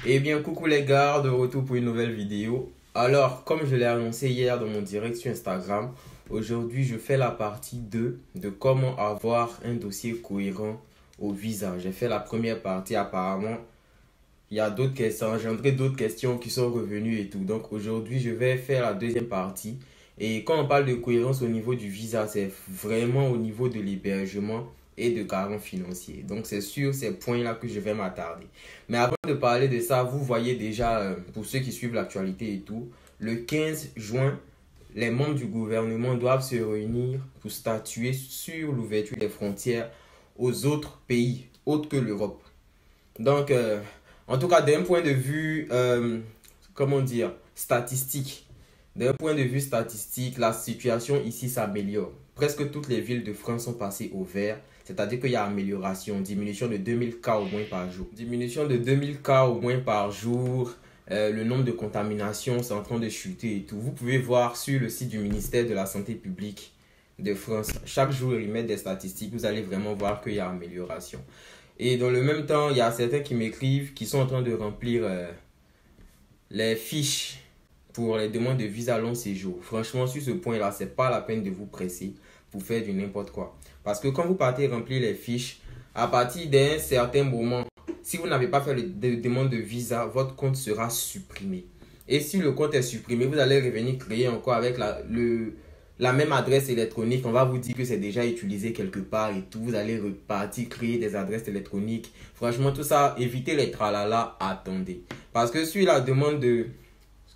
Eh bien, coucou les gars, de retour pour une nouvelle vidéo. Alors, comme je l'ai annoncé hier dans mon direct sur Instagram, aujourd'hui je fais la partie 2 de comment avoir un dossier cohérent au visa. J'ai fait la première partie, apparemment, il y a d'autres questions, engendré d'autres questions qui sont revenues et tout. Donc aujourd'hui, je vais faire la deuxième partie. Et quand on parle de cohérence au niveau du visa, c'est vraiment au niveau de l'hébergement et de garant financier. Donc c'est sur ces points-là que je vais m'attarder. Mais avant de parler de ça, vous voyez déjà, pour ceux qui suivent l'actualité et tout, le 15 juin, les membres du gouvernement doivent se réunir pour statuer sur l'ouverture des frontières aux autres pays, autres que l'Europe. Donc, en tout cas, d'un point de vue, comment dire, statistique, d'un point de vue statistique, la situation ici s'améliore. Presque toutes les villes de France sont passées au vert, c'est-à-dire qu'il y a amélioration, diminution de 2000 cas au moins par jour. Diminution de 2000 cas au moins par jour, le nombre de contaminations c'est en train de chuter et tout. Vous pouvez voir sur le site du ministère de la Santé publique de France, chaque jour ils mettent des statistiques, vous allez vraiment voir qu'il y a amélioration. Et dans le même temps, il y a certains qui m'écrivent, qui sont en train de remplir les fiches pour les demandes de visa long séjour. Franchement, sur ce point-là, c'est pas la peine de vous presser pour faire du n'importe quoi. Parce que quand vous partez remplir les fiches, à partir d'un certain moment, si vous n'avez pas fait de demande de visa, votre compte sera supprimé. Et si le compte est supprimé, vous allez revenir créer encore avec la même adresse électronique. On va vous dire que c'est déjà utilisé quelque part et tout. Vous allez repartir, créer des adresses électroniques. Franchement, tout ça, évitez les tralala, attendez. Parce que sur la demande de...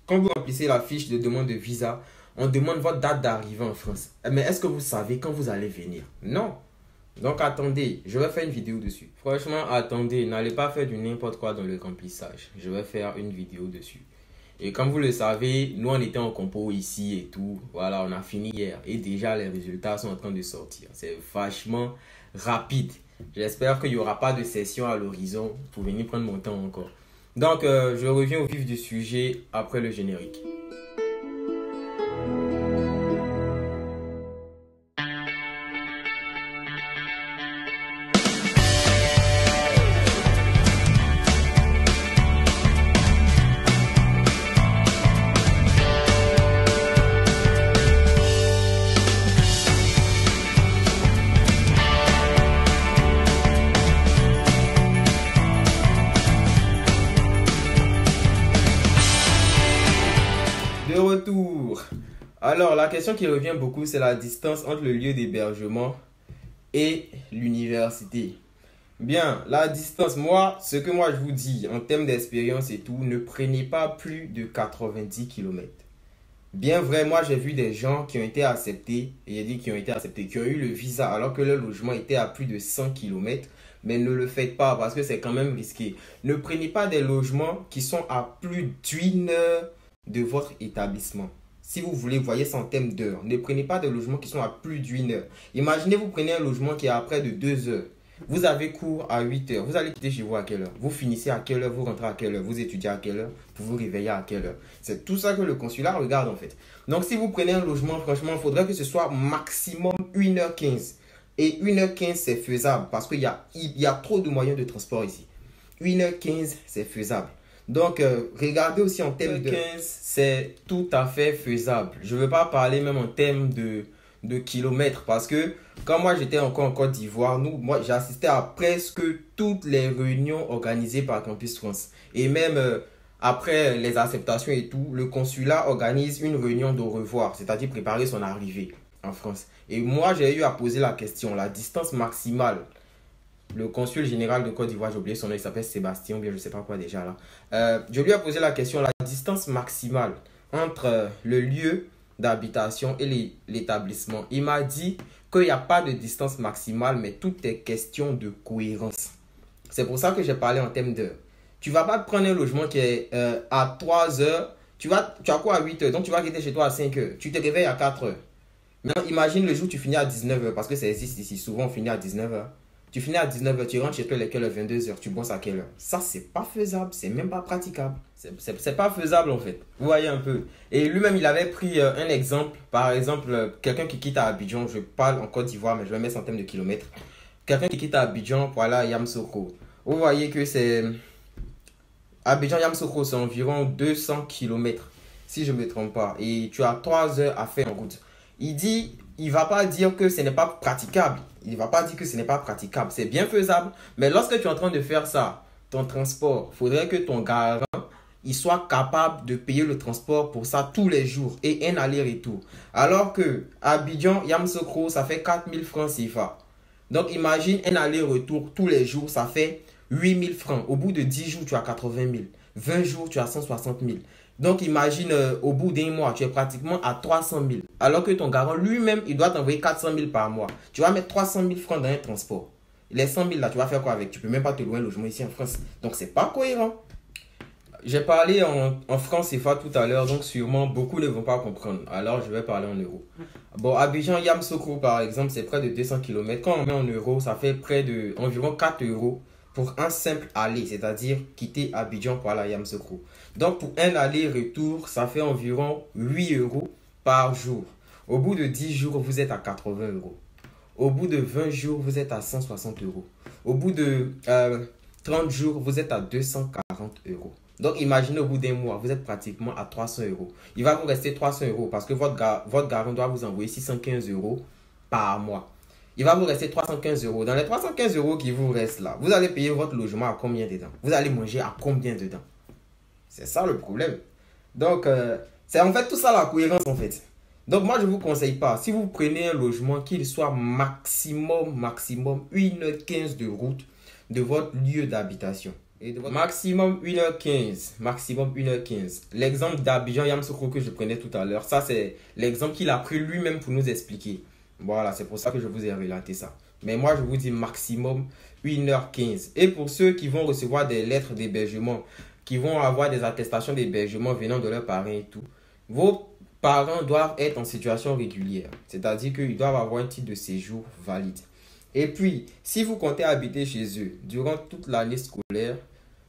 Quand vous remplissez la fiche de demande de visa, on demande votre date d'arrivée en France. Mais est-ce que vous savez quand vous allez venir? Non. Donc attendez, je vais faire une vidéo dessus. Franchement, attendez, n'allez pas faire du n'importe quoi dans le remplissage. Je vais faire une vidéo dessus. Et comme vous le savez, nous on était en compo ici et tout. Voilà, on a fini hier. Et déjà les résultats sont en train de sortir. C'est vachement rapide. J'espère qu'il n'y aura pas de session à l'horizon pour venir prendre mon temps encore. Donc, je reviens au vif du sujet après le générique. De retour. Alors, la question qui revient beaucoup, c'est la distance entre le lieu d'hébergement et l'université. Bien, la distance, ce que moi je vous dis en termes d'expérience et tout, ne prenez pas plus de 90 km. Bien vrai, moi j'ai vu des gens qui ont été acceptés, et j'ai dit qui ont été acceptés, qui ont eu le visa alors que leur logement était à plus de 100 km. Mais ne le faites pas parce que c'est quand même risqué. Ne prenez pas des logements qui sont à plus d'une heure de votre établissement. Si vous voulez, voyez ça en termes d'heures. Ne prenez pas des logements qui sont à plus d'une heure. Imaginez, vous prenez un logement qui est à près de 2 heures. Vous avez cours à 8 heures. Vous allez quitter chez vous à quelle heure? Vous finissez à quelle heure? Vous rentrez à quelle heure? Vous étudiez à quelle heure? Vous vous réveillez à quelle heure? C'est tout ça que le consulat regarde en fait. Donc si vous prenez un logement, franchement, il faudrait que ce soit maximum 1h15. Et 1h15, c'est faisable parce qu'il y a trop de moyens de transport ici. 1h15, c'est faisable. Donc, regardez aussi en termes de 15, c'est tout à fait faisable. Je ne veux pas parler même en termes de kilomètres parce que quand moi j'étais encore en Côte d'Ivoire, moi j'ai assisté à presque toutes les réunions organisées par Campus France. Et même après les acceptations et tout, le consulat organise une réunion d'au revoir, c'est-à-dire préparer son arrivée en France. Et moi j'ai eu à poser la question, la distance maximale. Le consul général de Côte d'Ivoire, j'ai oublié son nom, il s'appelle Sébastien, ou bien je ne sais pas quoi déjà là. Je lui ai posé la question, la distance maximale entre le lieu d'habitation et l'établissement. Il m'a dit qu'il n'y a pas de distance maximale, mais tout est question de cohérence. C'est pour ça que j'ai parlé en termes d'heures. Tu ne vas pas prendre un logement qui est à 3 heures, tu as quoi à 8 heures, donc tu vas quitter chez toi à 5 heures, tu te réveilles à 4 heures. Maintenant, imagine le jour où tu finis à 19 heures, parce que ça existe ici, souvent on finit à 19 heures. Tu finis à 19h, tu rentres chez toi à quelle heure? 22h, tu bosses à quelle heure? Ça, c'est pas faisable, c'est même pas praticable. C'est pas faisable en fait. Vous voyez un peu. Et lui-même, il avait pris un exemple. Par exemple, quelqu'un qui quitte à Abidjan, je parle en Côte d'Ivoire, mais je vais mettre en termes de kilomètres. Quelqu'un qui quitte à Abidjan pour aller à Yamoussoukro. Vous voyez que c'est Abidjan-Yamoussoukro, c'est environ 200 km, si je ne me trompe pas. Et tu as 3 heures à faire en route. Il va pas dire que ce n'est pas praticable. Il va pas dire que ce n'est pas praticable. C'est bien faisable. Mais lorsque tu es en train de faire ça, ton transport, il faudrait que ton garant il soit capable de payer le transport pour ça tous les jours et un aller-retour. Alors que Abidjan-Yamoussoukro, ça fait 4000 francs CFA. Donc imagine un aller-retour tous les jours, ça fait 8000 francs. Au bout de 10 jours, tu as 80 000. 20 jours, tu as 160 000. Donc imagine au bout d'un mois, tu es pratiquement à 300 000. Alors que ton garant lui-même, il doit t'envoyer 400 000 par mois. Tu vas mettre 300 000 francs dans un transport. Les 100 000 là, tu vas faire quoi avec? Tu ne peux même pas te louer un logement ici en France. Donc c'est pas cohérent. J'ai parlé en francs CFA tout à l'heure, donc sûrement beaucoup ne vont pas comprendre. Alors je vais parler en euros. Bon, Abidjan-Yamoussoukro par exemple, c'est près de 200 km. Quand on met en euros, ça fait près de environ 4 euros pour un simple aller, c'est-à-dire quitter Abidjan pour aller à Yamoussoukro. Donc pour un aller-retour, ça fait environ 8 euros par jour. Au bout de 10 jours, vous êtes à 80 euros. Au bout de 20 jours, vous êtes à 160 euros. Au bout de 30 jours, vous êtes à 240 euros. Donc, imaginez au bout d'un mois, vous êtes pratiquement à 300 euros. Il va vous rester 300 euros parce que votre garant doit vous envoyer 615 euros par mois. Il va vous rester 315 euros. Dans les 315 euros qui vous restent là, vous allez payer votre logement à combien dedans? Vous allez manger à combien dedans? C'est ça le problème. Donc, c'est en fait tout ça la cohérence en fait. Donc, moi, je ne vous conseille pas. Si vous prenez un logement, qu'il soit maximum 1h15 de route de votre lieu d'habitation. Maximum 1h15. Maximum 1h15. L'exemple d'Abidjan-Yamoussoukro que je prenais tout à l'heure, ça c'est l'exemple qu'il a pris lui-même pour nous expliquer. Voilà, c'est pour ça que je vous ai relaté ça. Mais moi, je vous dis maximum 1h15. Et pour ceux qui vont recevoir des lettres d'hébergement, qui vont avoir des attestations d'hébergement venant de leurs parents et tout, vos parents doivent être en situation régulière. C'est-à-dire qu'ils doivent avoir un titre de séjour valide. Et puis, si vous comptez habiter chez eux durant toute l'année scolaire,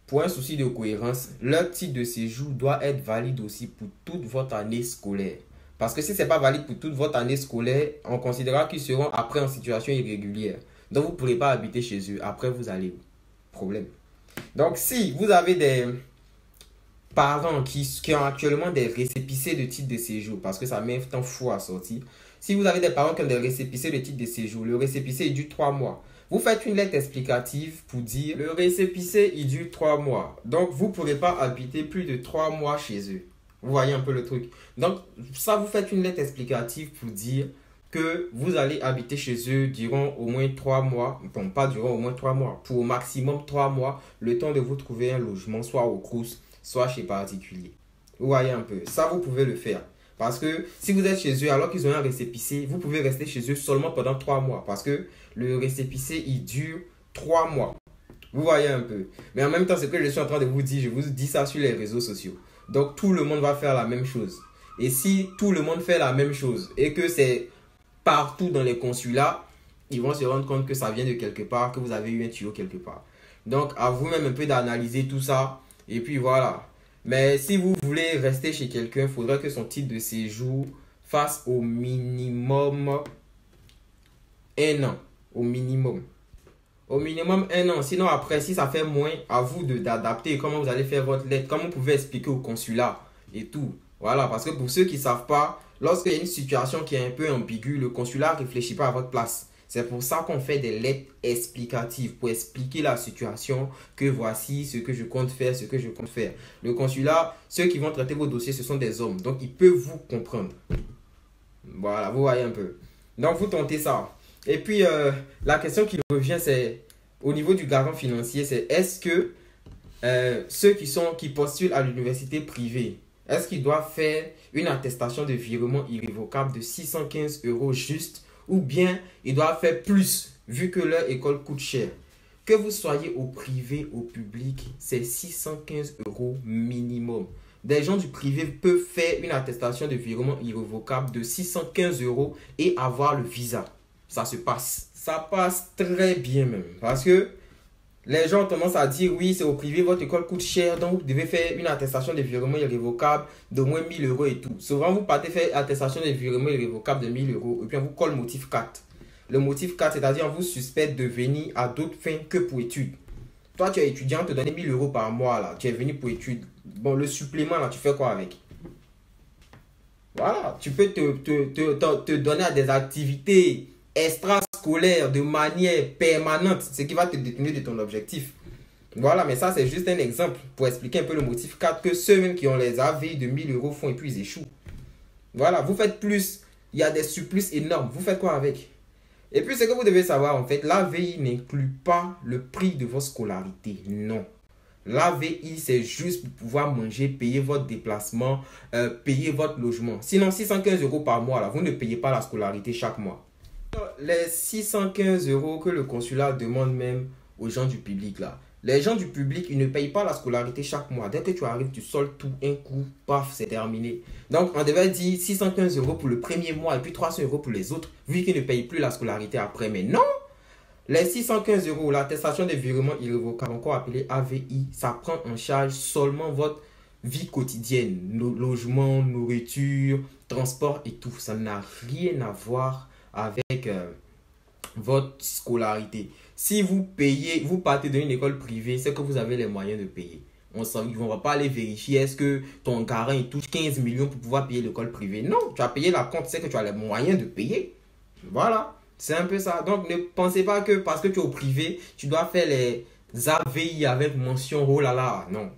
pour un souci de cohérence, leur titre de séjour doit être valide aussi pour toute votre année scolaire. Parce que si ce n'est pas valide pour toute votre année scolaire, on considérera qu'ils seront après en situation irrégulière. Donc, vous ne pourrez pas habiter chez eux. Après, vous allez où? Problème. Donc, si vous avez des parents qui ont actuellement des récépissés de titre de séjour, parce que ça met un temps fou à sortir. Si vous avez des parents qui ont des récépissés de titre de séjour, le récépissé il dure 3 mois. Vous faites une lettre explicative pour dire le récépissé il dure 3 mois. Donc vous ne pourrez pas habiter plus de 3 mois chez eux. Vous voyez un peu le truc. Donc ça vous faites une lettre explicative pour dire que vous allez habiter chez eux durant au moins 3 mois. Bon, pas durant au moins 3 mois. Pour au maximum 3 mois, le temps de vous trouver un logement, soit au Crous, soit chez particulier. Vous voyez un peu. Ça, vous pouvez le faire. Parce que si vous êtes chez eux alors qu'ils ont un récépissé, vous pouvez rester chez eux seulement pendant 3 mois. Parce que le récépissé, il dure 3 mois. Vous voyez un peu. Mais en même temps, ce que je suis en train de vous dire, je vous dis ça sur les réseaux sociaux. Donc, tout le monde va faire la même chose. Et si tout le monde fait la même chose et que c'est partout dans les consulats, ils vont se rendre compte que ça vient de quelque part, que vous avez eu un tuyau quelque part. Donc, à vous-même un peu d'analyser tout ça. Et puis voilà. Mais si vous voulez rester chez quelqu'un, il faudrait que son titre de séjour fasse au minimum 1 an. Au minimum. Au minimum 1 an. Sinon après, si ça fait moins, à vous d'adapter comment vous allez faire votre lettre, comment vous pouvez expliquer au consulat et tout. Voilà, parce que pour ceux qui ne savent pas, lorsqu'il y a une situation qui est un peu ambiguë, le consulat ne réfléchit pas à votre place. C'est pour ça qu'on fait des lettres explicatives pour expliquer la situation, que voici ce que je compte faire, ce que je compte faire. Le consulat, ceux qui vont traiter vos dossiers, ce sont des hommes. Donc, ils peuvent vous comprendre. Voilà, vous voyez un peu. Donc, vous tentez ça. Et puis, la question qui revient, c'est au niveau du garant financier, c'est est-ce que ceux qui postulent à l'université privée, est-ce qu'ils doivent faire une attestation de virement irrévocable de 615 € juste ou bien ils doivent faire plus vu que leur école coûte cher? Que vous soyez au privé, au public, c'est 615 € minimum. Des gens du privé peuvent faire une attestation de virement irrévocable de 615 € et avoir le visa. Ça se passe. Ça passe très bien même. Parce que les gens ont tendance à dire oui, c'est au privé, votre école coûte cher, donc vous devez faire une attestation de virement irrévocable d'au moins 1000 € et tout. Souvent, vous partez faire attestation de virement irrévocable de 1000 € et puis on vous colle motif 4. Le motif 4, c'est-à-dire on vous suspecte de venir à d'autres fins que pour études. Toi, tu es étudiant, on te donne 1000 euros par mois, là. Tu es venu pour études. Bon, le supplément, là, tu fais quoi avec? Voilà, tu peux te donner à des activités extrascolaires de manière permanente, ce qui va te détourner de ton objectif. Voilà, mais ça, c'est juste un exemple pour expliquer un peu le motif 4 que ceux-mêmes qui ont les AVI de 1000 euros font et puis ils échouent. Voilà, vous faites plus, il y a des surplus énormes. Vous faites quoi avec? Et puis, ce que vous devez savoir, en fait, l'AVI n'inclut pas le prix de votre scolarité. Non. L'AVI, c'est juste pour pouvoir manger, payer votre déplacement, payer votre logement. Sinon, 615 euros par mois, là, vous ne payez pas la scolarité chaque mois. Les 615 euros que le consulat demande même aux gens du public, là. Les gens du public, ils ne payent pas la scolarité chaque mois. Dès que tu arrives, tu soldes tout un coup, paf, c'est terminé. Donc, on devait dire 615 euros pour le premier mois et puis 300 euros pour les autres, vu qu'ils ne payent plus la scolarité après. Mais non! Les 615 euros, l'attestation de virement irrévocable, encore appelée AVI, ça prend en charge seulement votre vie quotidienne. Logement, nourriture, transport et tout. Ça n'a rien à voir avec votre scolarité. Si vous payez, vous partez d'une école privée, c'est que vous avez les moyens de payer. Ils ne vont pas aller vérifier est-ce que ton garant il touche 15 millions pour pouvoir payer l'école privée. Non, tu as payé la compte, c'est que tu as les moyens de payer. Voilà, c'est un peu ça. Donc ne pensez pas que parce que tu es au privé, tu dois faire les AVI avec mention oh là là. Non.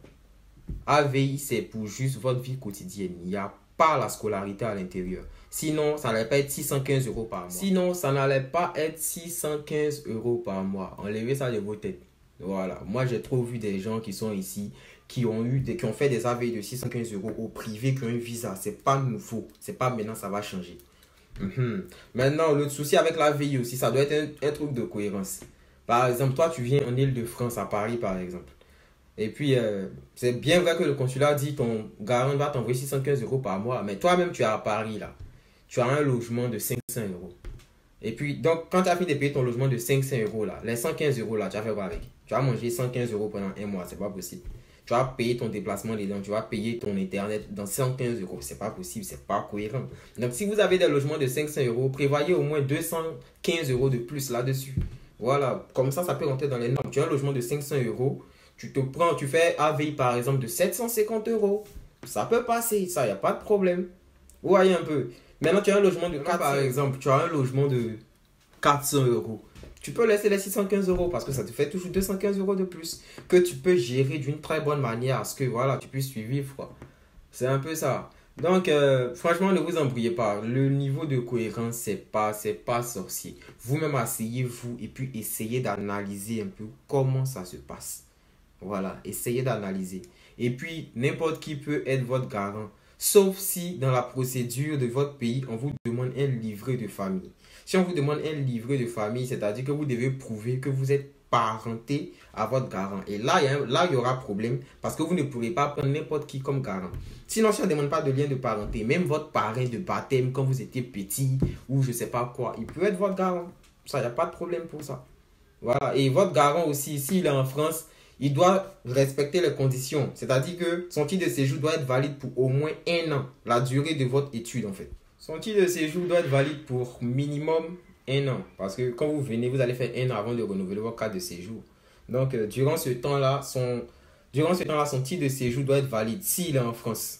AVI, c'est pour juste votre vie quotidienne. Il n'y a pas la scolarité à l'intérieur. Sinon, ça n'allait pas être 615 euros par mois. Sinon, ça n'allait pas être 615 euros par mois. Enlevez ça de vos têtes. Voilà. Moi, j'ai trop vu des gens qui sont ici, qui ont fait des AVI de 615 euros au privé, qui ont un visa. C'est pas nouveau. C'est pas maintenant, ça va changer. Maintenant, le souci avec l'AVI aussi, ça doit être un truc de cohérence. Par exemple, toi, tu viens en Île-de-France, à Paris, par exemple. Et puis, c'est bien vrai que le consulat dit ton garant va t'envoyer 615 euros par mois. Mais toi-même, tu es à Paris, là. Tu as un logement de 500 euros. Et puis, donc, quand tu as fini de payer ton logement de 500 euros, là, les 115 euros, là, tu as fait quoi avec? Tu as mangé 115 euros pendant un mois, c'est pas possible. Tu vas payer ton déplacement dedans, tu vas payer ton internet dans 115 euros. C'est pas possible, c'est pas cohérent. Donc, si vous avez des logements de 500 euros, prévoyez au moins 215 euros de plus là-dessus. Voilà, comme ça peut rentrer dans les normes. Tu as un logement de 500 euros. Tu fais AVI par exemple de 750 euros. Ça peut passer, ça, il n'y a pas de problème. Vous voyez un peu. Maintenant, tu as un logement de 400, par exemple, tu as un logement de 400 euros. Tu peux laisser les 615 euros parce que ça te fait toujours 215 euros de plus que tu peux gérer d'une très bonne manière à ce que voilà, tu puisses suivre. C'est un peu ça. Donc, franchement, ne vous embrouillez pas. Le niveau de cohérence, c'est pas sorcier. Vous-même, asseyez-vous et puis essayez d'analyser un peu comment ça se passe. Voilà, essayez d'analyser. Et puis, n'importe qui peut être votre garant. Sauf si, dans la procédure de votre pays, on vous demande un livret de famille. Si on vous demande un livret de famille, c'est-à-dire que vous devez prouver que vous êtes parenté à votre garant. Et là, il y aura problème parce que vous ne pourrez pas prendre n'importe qui comme garant. Sinon, si on ne demande pas de lien de parenté, même votre parrain de baptême quand vous étiez petit ou je ne sais pas quoi, il peut être votre garant. Ça, il n'y a pas de problème pour ça. Voilà. Et votre garant aussi, s'il est en France, il doit respecter les conditions. C'est-à-dire que son titre de séjour doit être valide pour au moins 1 an. La durée de votre étude, en fait. Son titre de séjour doit être valide pour minimum 1 an. Parce que quand vous venez, vous allez faire 1 an avant de renouveler votre carte de séjour. Donc, durant ce temps-là, son titre de séjour doit être valide s'il est en France.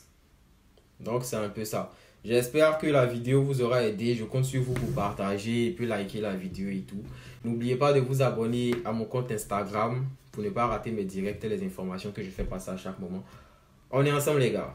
Donc, c'est un peu ça. J'espère que la vidéo vous aura aidé. Je compte sur vous pour partager et puis liker la vidéo et tout. N'oubliez pas de vous abonner à mon compte Instagram pour ne pas rater mes directs et les informations que je fais passer à chaque moment. On est ensemble les gars.